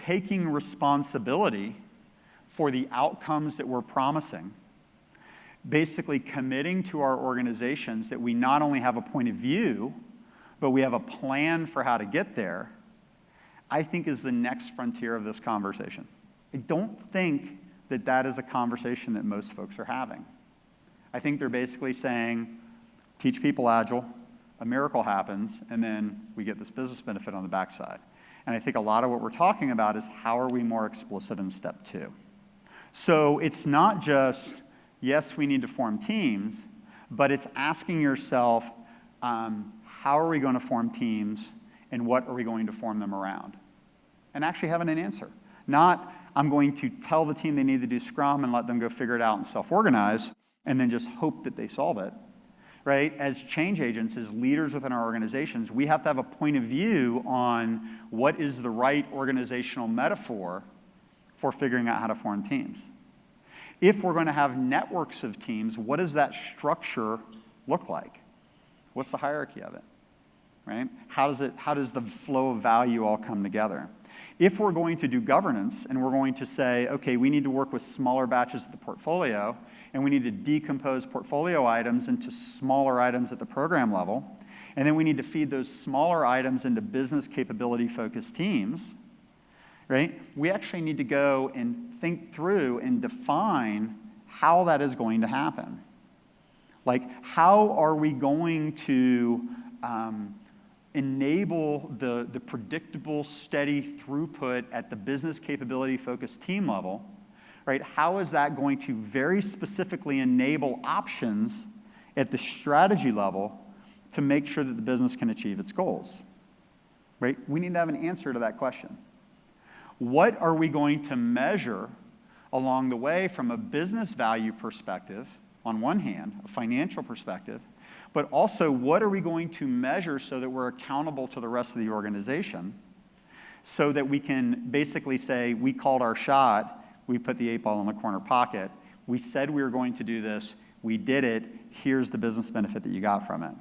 taking responsibility for the outcomes that we're promising, basically committing to our organizations that we not only have a point of view, but we have a plan for how to get there, I think is the next frontier of this conversation. I don't think that that is a conversation that most folks are having. I think they're basically saying, teach people Agile, a miracle happens, and then we get this business benefit on the backside. And I think a lot of what we're talking about is how are we more explicit in step 2. So it's not just, yes, we need to form teams, but it's asking yourself, how are we going to form teams and what are we going to form them around? And actually having an answer. Not, I'm going to tell the team they need to do Scrum and let them go figure it out and self-organize and then just hope that they solve it, right? As change agents, as leaders within our organizations, we have to have a point of view on what is the right organizational metaphor for figuring out how to form teams. If we're going to have networks of teams, what does that structure look like? What's the hierarchy of it, right? How does the flow of value all come together? If we're going to do governance and we're going to say, okay, we need to work with smaller batches of the portfolio and we need to decompose portfolio items into smaller items at the program level, and then we need to feed those smaller items into business capability-focused teams, right? We actually need to go and think through and define how that is going to happen. Like, how are we going to enable the predictable, steady throughput at the business capability-focused team level, right? How is that going to very specifically enable options at the strategy level to make sure that the business can achieve its goals, right? We need to have an answer to that question. What are we going to measure along the way from a business value perspective, on one hand, a financial perspective, but also what are we going to measure so that we're accountable to the rest of the organization so that we can basically say, we called our shot, we put the 8 ball in the corner pocket, we said we were going to do this, we did it, here's the business benefit that you got from it.